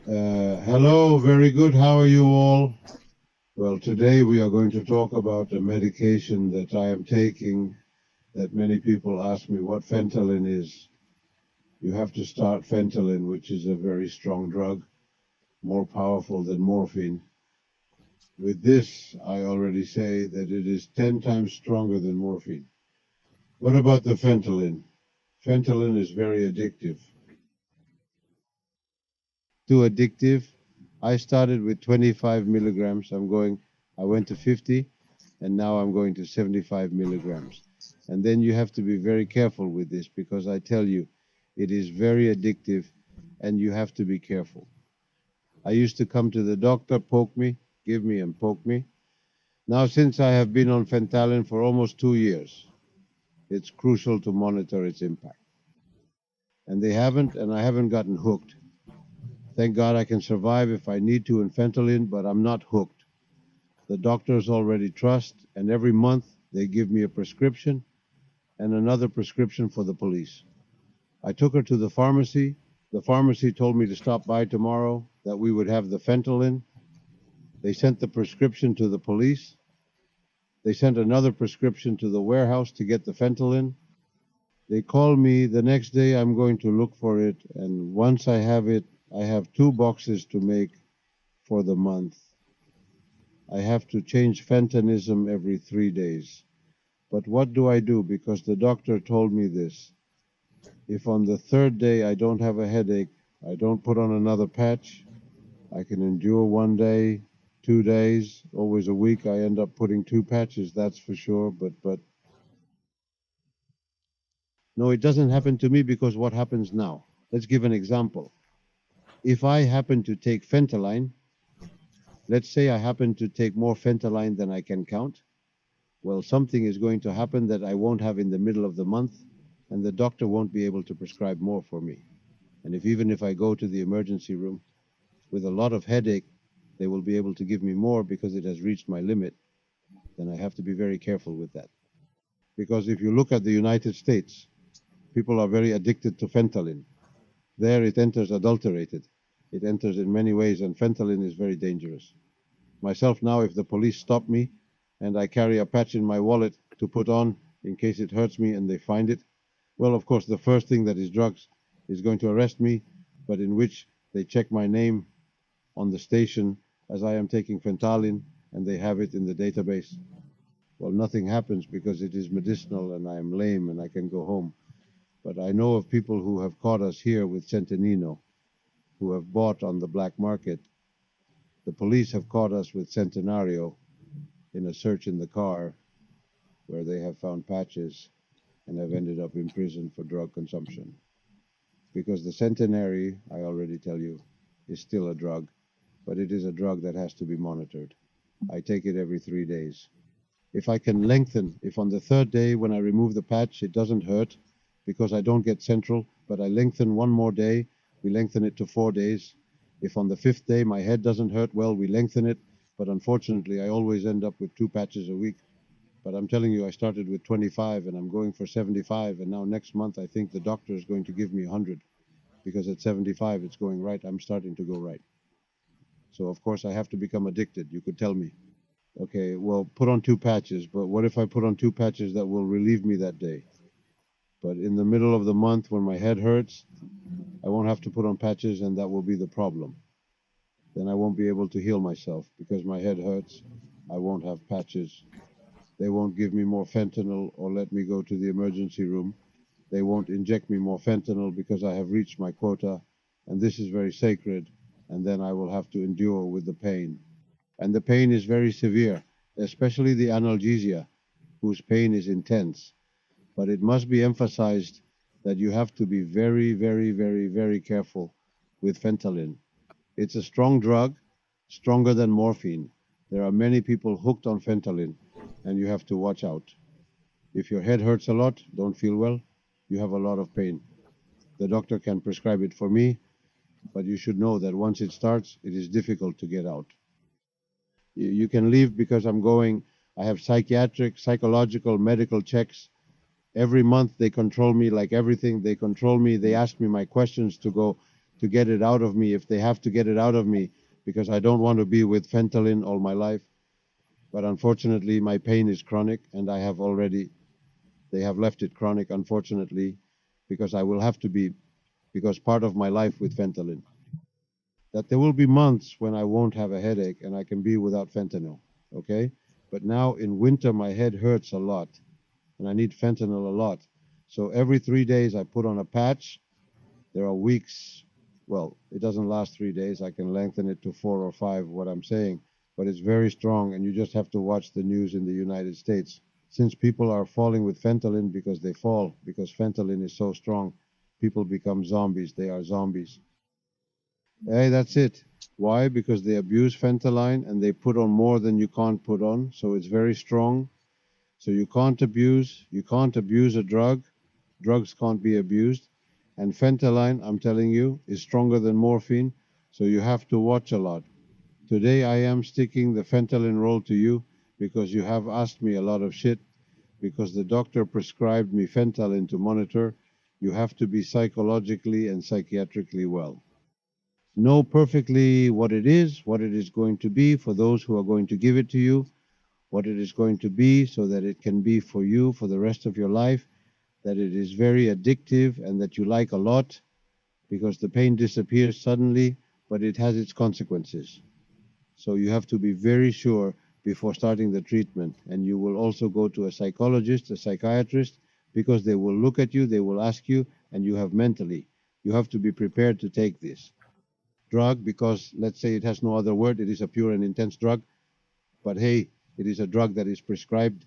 Hello, very good. How are you all? Well, today we are going to talk about a medication that I am taking that many people ask me what fentanyl is. You have to start fentanyl, which is a very strong drug, more powerful than morphine. With this, I already say that it is 10 times stronger than morphine. What about the fentanyl? Fentanyl is very addictive. Too addictive. I started with 25 milligrams. I went to 50, and now I'm going to 75 milligrams. And then you have to be very careful with this because I tell you, it is very addictive and you have to be careful. I used to come to the doctor, poke me, give me and poke me. Now, since I have been on fentanyl for almost 2 years, it's crucial to monitor its impact. And I haven't gotten hooked. Thank God I can survive if I need to in fentanyl, but I'm not hooked. The doctors already trust, and every month they give me a prescription and another prescription for the police. I took her to the pharmacy. The pharmacy told me to stop by tomorrow, that we would have the fentanyl. They sent the prescription to the police. They sent another prescription to the warehouse to get the fentanyl. They called me the next day. I'm going to look for it, and once I have it, I have 2 boxes to make for the month. I have to change fentanyl every 3 days. But what do I do? Because the doctor told me this. If on the third day I don't have a headache, I don't put on another patch, I can endure 1 day, 2 days, always a week. I end up putting 2 patches, that's for sure. But no, it doesn't happen to me because what happens now? Let's give an example. If I happen to take fentanyl, let's say I happen to take more fentanyl than I can count, well, something is going to happen that I won't have in the middle of the month, and the doctor won't be able to prescribe more for me. And even if I go to the emergency room with a lot of headache, they will be able to give me more because it has reached my limit. Then I have to be very careful with that. Because if you look at the United States, people are very addicted to fentanyl. There it enters adulterated. It enters in many ways, and fentanyl is very dangerous. Myself now, if the police stop me and I carry a patch in my wallet to put on in case it hurts me and they find it, well, of course, the first thing that is drugs is going to arrest me, but in which they check my name on the station as I am taking fentanyl and they have it in the database. Well, nothing happens because it is medicinal and I am lame and I can go home. But I know of people who have caught us here with Centenino, who have bought on the black market. The police have caught us with Centenario in a search in the car where they have found patches and have ended up in prison for drug consumption. Because the Centenary, I already tell you, is still a drug, but it is a drug that has to be monitored. I take it every 3 days. If I can lengthen, if on the third day when I remove the patch it doesn't hurt because I don't get central, but I lengthen 1 more day, we lengthen it to 4 days. If on the fifth day my head doesn't hurt, well, we lengthen it, but unfortunately I always end up with 2 patches a week. But I'm telling you, I started with 25 and I'm going for 75, and now next month I think the doctor is going to give me 100 because at 75 it's going right. I'm starting to go right. So of course I have to become addicted. You could tell me, okay, well, put on 2 patches, but what if I put on 2 patches that will relieve me that day? But in the middle of the month when my head hurts, I won't have to put on patches, and that will be the problem. Then I won't be able to heal myself because my head hurts. I won't have patches. They won't give me more fentanyl or let me go to the emergency room. They won't inject me more fentanyl because I have reached my quota, and this is very sacred, and then I will have to endure with the pain. And the pain is very severe, especially the analgesia, whose pain is intense. But it must be emphasized that you have to be very, very, very, very careful with fentanyl. It's a strong drug, stronger than morphine. There are many people hooked on fentanyl, and you have to watch out. If your head hurts a lot, don't feel well, you have a lot of pain. The doctor can prescribe it for me, but you should know that once it starts, it is difficult to get out. You can leave because I have psychiatric, psychological, medical checks. Every month they control me like everything. They control me. They ask me my questions to to get it out of me, if they have to get it out of me, because I don't want to be with fentanyl all my life. But unfortunately, my pain is chronic, and they have left it chronic, unfortunately, because I will have to be, because part of my life with fentanyl. That there will be months when I won't have a headache and I can be without fentanyl, okay? But now in winter, my head hurts a lot, and I need fentanyl a lot. So every 3 days, I put on a patch. There are weeks, well, it doesn't last 3 days. I can lengthen it to 4 or 5, what I'm saying, but it's very strong, and you just have to watch the news in the United States. Since people are falling with fentanyl because they fall, because fentanyl is so strong, people become zombies. They are zombies. Hey, that's it. Why? Because they abuse fentanyl and they put on more than you can't put on, so it's very strong. So you can't abuse a drug. Drugs can't be abused. And fentanyl, I'm telling you, is stronger than morphine, so you have to watch a lot. Today I am sticking the fentanyl roll to you because you have asked me a lot of shit, because the doctor prescribed me fentanyl to monitor. You have to be psychologically and psychiatrically well. Know perfectly what it is going to be for those who are going to give it to you, what it is going to be so that it can be for you for the rest of your life, that it is very addictive and that you like a lot, because the pain disappears suddenly, but it has its consequences. So you have to be very sure before starting the treatment. And you will also go to a psychologist, a psychiatrist, because they will look at you, they will ask you, and you have to be prepared to take this drug, because let's say it has no other word, it is a pure and intense drug, but hey, it is a drug that is prescribed,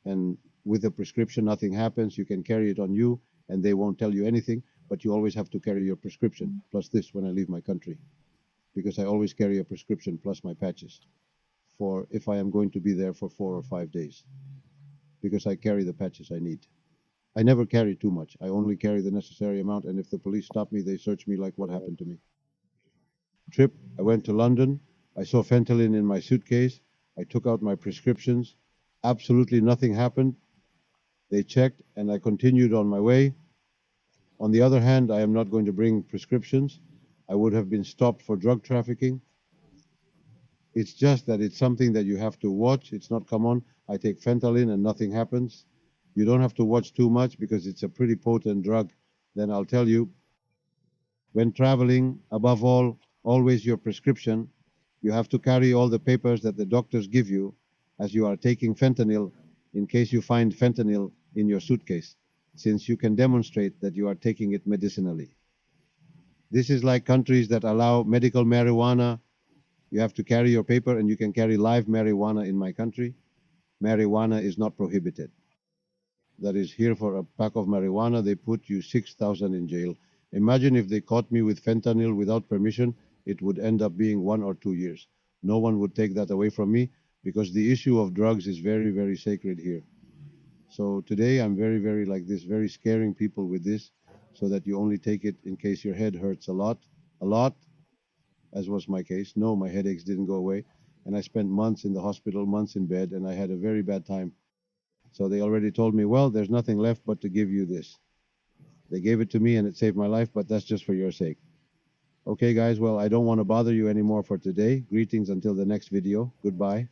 and with a prescription nothing happens. You can carry it on you and they won't tell you anything, but you always have to carry your prescription plus this when I leave my country, because I always carry a prescription plus my patches for if I am going to be there for 4 or 5 days, because I carry the patches I need. I never carry too much. I only carry the necessary amount, and if the police stop me, they search me like what happened to me. Trip, I went to London. I saw fentanyl in my suitcase. I took out my prescriptions. Absolutely nothing happened. They checked and I continued on my way. On the other hand, I am not going to bring prescriptions. I would have been stopped for drug trafficking. It's just that it's something that you have to watch. It's not, come on, I take fentanyl and nothing happens. You don't have to watch too much because it's a pretty potent drug. Then I'll tell you, when traveling, above all, always your prescription. You have to carry all the papers that the doctors give you as you are taking fentanyl, in case you find fentanyl in your suitcase, since you can demonstrate that you are taking it medicinally. This is like countries that allow medical marijuana. You have to carry your paper, and you can carry live marijuana in my country. Marijuana is not prohibited. That is, here for a pack of marijuana, they put you 6,000 in jail. Imagine if they caught me with fentanyl without permission, it would end up being 1 or 2 years. No one would take that away from me, because the issue of drugs is very, very sacred here. So today I'm very, very like this, very scaring people with this, so that you only take it in case your head hurts a lot, as was my case. No, my headaches didn't go away. And I spent months in the hospital, months in bed, and I had a very bad time. So they already told me, well, there's nothing left but to give you this. They gave it to me and it saved my life, but that's just for your sake. Okay, guys, well, I don't want to bother you anymore for today. Greetings until the next video. Goodbye.